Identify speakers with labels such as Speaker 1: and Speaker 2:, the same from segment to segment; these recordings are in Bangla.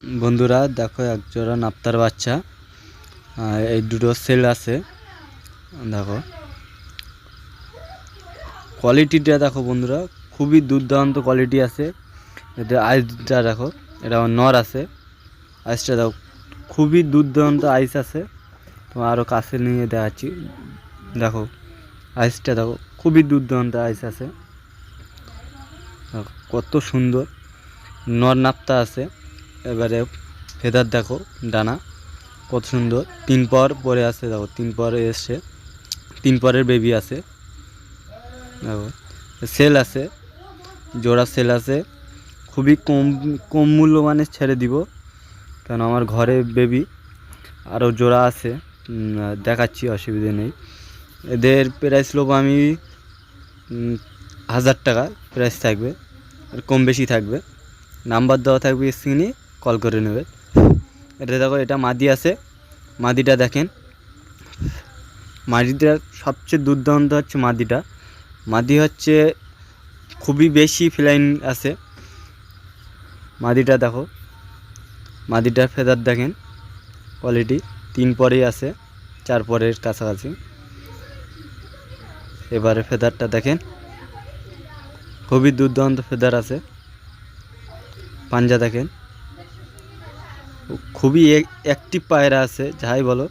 Speaker 1: বন্ধুরা দেখো একজোড়া নাপ্তার বাচ্চা, এই দুটো সেল আছে। দেখো কোয়ালিটিটা দেখো বন্ধুরা, খুবই দুর্দান্ত কোয়ালিটি আছে। এদের আইসটা দেখো, এটা নর আছে। আইসটা দেখো খুবই দুর্দান্ত আইস আছে। তোমার আরও কাছে নিয়ে দেখাচ্ছি। দেখো আইসটা দেখো, খুবই দুর্দান্ত আইস আছে। কত সুন্দর নর নাপ্তা আছে। এবারে ফেদার দেখো, ডানা কত সুন্দর, 3 পর পরে আছে। দেখো 3 পরে এসছে, 3 পরের বেবি আছে। দেখো সেল আছে, জোড়া সেল আছে। খুবই কম মূল্যমানে ছেড়ে দিব, কারণ আমার ঘরে বেবি আরও জোড়া আছে, দেখাচ্ছি, অসুবিধে নেই। এদের প্রাইস লোক আমি 1000 টাকা প্রাইস থাকবে, আর কম বেশি থাকবে। নাম্বার দেওয়া থাকবে, স্ক্রিনে কল করে নেবে। এটা দেখো, এটা মাদি আছে। মাদিটা দেখেন, মাদিটা সবচেয়ে দুর্দান্ত হচ্ছে মাদিটা। মাদি হচ্ছে খুবই বেশি ফ্লাইন আছে। মাদিটা দেখো, মাদিটার ফেদার দেখেন কোয়ালিটি, 3 পরেই আছে, 4 পরের কাছাকাছি। এবারে ফেদারটা দেখেন, খুবই দুর্দান্ত ফেদার আছে। পাঞ্জা দেখেন, খুবই অ্যাক্টিভ পায়রা আছে, যাই বলো।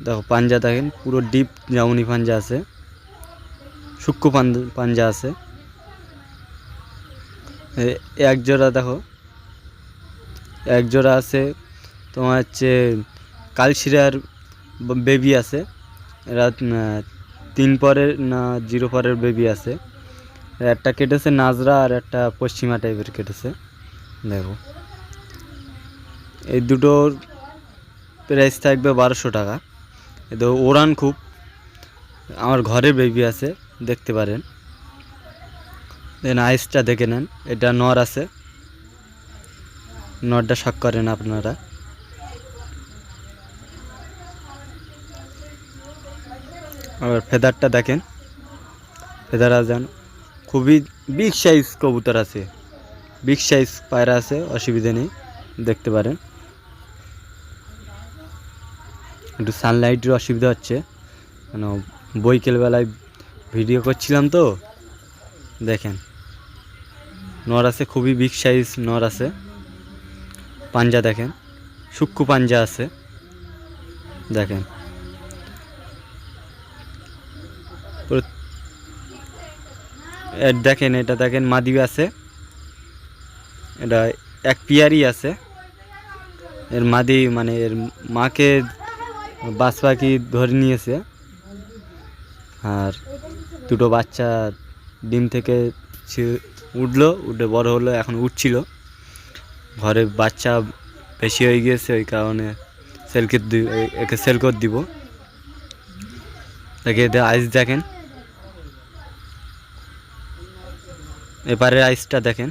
Speaker 1: দেখো পাঞ্জা দেখেন, পুরো ডিপ জামুনি পাঞ্জা আছে, সূক্ষ্ম পাঞ্জা আছে। এক জোড়া দেখো, এক জোড়া আছে তোমার হচ্ছে কালশিরার বেবি আছে। এরা 3 পরের না 0 পরের বেবি আছে। একটা কেটেছে নাজরা, আর একটা পশ্চিমা টাইপের কেটেছে। দেখো এই দুটোর প্রাইস থাকবে 1200 টাকা। এতো ওড়ান খুব, আমার ঘরে বেবি আছে, দেখতে পারেন। দেন আইসটা দেখে নেন, এটা নর আছে, নরটা শক করেন আপনারা। আবার ফেদারটা দেখেন, ফেদার আজান খুবই বিগ সাইজ কবুতর আছে, বিগ সাইজ পায়রা আছে, অসুবিধা নেই, দেখতে পারেন। একটু সানলাইটের অসুবিধা হচ্ছে, কেন বৈকালবেলায় ভিডিও করছিলাম তো। দেখেন নর আছে, খুবই বিগ সাইজ নর আছে। পাঞ্জা দেখেন, সূক্ষ্ম পাঞ্জা আছে। দেখেন দেখেন, এটা দেখেন মাদি আছে, এটা এক পিয়ারই আছে। এর মাদি মানে এর মাকে বাজ পাখি ধরে নিয়েছে, আর দুটো বাচ্চা ডিম থেকে উঠলো, উঠে বড় হলো, এখন উঠছিল। ঘরে বাচ্চা বেশি হয়ে গিয়েছে, ওই কারণে একে সেল করে দিব। দেখে এদের আইস দেখেন, এবারে আইসটা দেখেন,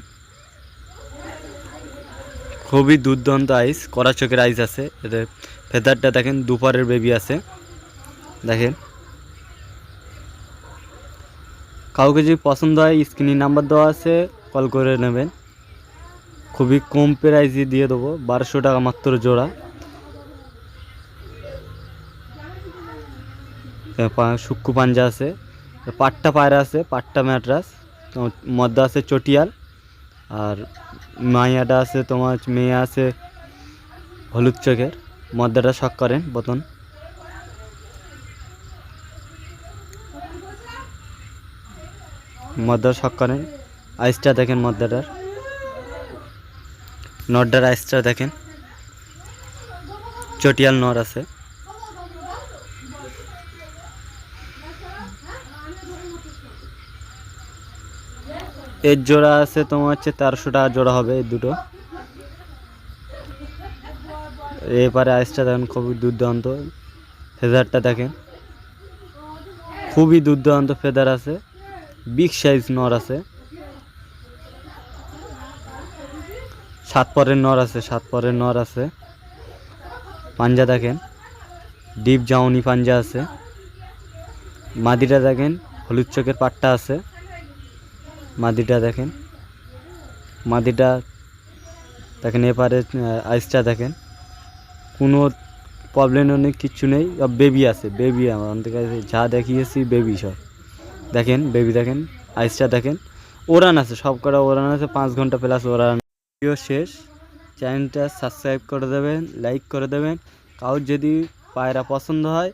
Speaker 1: খুবই দুর্দান্ত আইস, কড়া চোখের আইস আছে। এদের ফেদারটা দেখেন, দুপারের বেবি আছে। দেখেন কাউকে যদি পছন্দ হয়, স্ক্রিনে নাম্বার দেওয়া আছে, কল করে নেবেন। খুবই কম প্রাইসে দিয়ে দেবো, 1200 টাকা মাত্র জোড়া। সূক্ষ্ম পাঞ্জা আছে, পাট্টা পায়রা আছে, পাট্টা ম্যাট্রাস, মধ্যে আছে চটিয়াল, আর মাইয়াটা আছে তোমার, মেয়ে আছে হলুদ চোখের। মদ্দাটা শখ করেন বতন। মদ্দার শখ করেন, আইসটা দেখেন মদ্দাটার, নরটার আইসটা দেখেন, চটিয়াল নর আছে। এর জোড়া আছে তোমার হচ্ছে 1300 টাকা জোড়া হবে এই দুটো। এবারে আইসটা দেখেন, খুবই দুর্দান্ত। ফেদারটা দেখেন, খুবই দুর্দান্ত ফেদার আছে, বিগ সাইজ নর আছে। 7 পরের নর আছে, 7 পরের নর আছে। পাঞ্জা দেখেন, ডিপ জাউনি পাঞ্জা আছে। মাদিটা দেখেন, হলুদ চোখের পাট্টা আছে। মাদিটা দেখেন, মাদিটা দেখেন এপারে আইসটা দেখেন, কোনো প্রবলেম নেই, কিচ্ছু নেই। বেবি আছে, বেবি আমাদের কাছে যা দেখিয়েছি বেবি সব। দেখেন বেবি, দেখেন আইসটা দেখেন, ওরান আছে, সব কটা ওরান আছে, 5 ঘন্টা প্লাস ওরান। ভিডিও শেষ, চ্যানেলটা সাবস্ক্রাইব করে দেবেন, লাইক করে দেবেন। কারোর যদি পায়রা পছন্দ হয়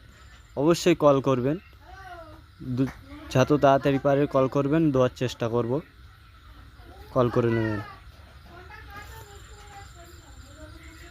Speaker 1: অবশ্যই কল করবেন, যত তাড়াতাড়ি পারে কল করবেন, দেওয়ার চেষ্টা করব, কল করে নেবেন।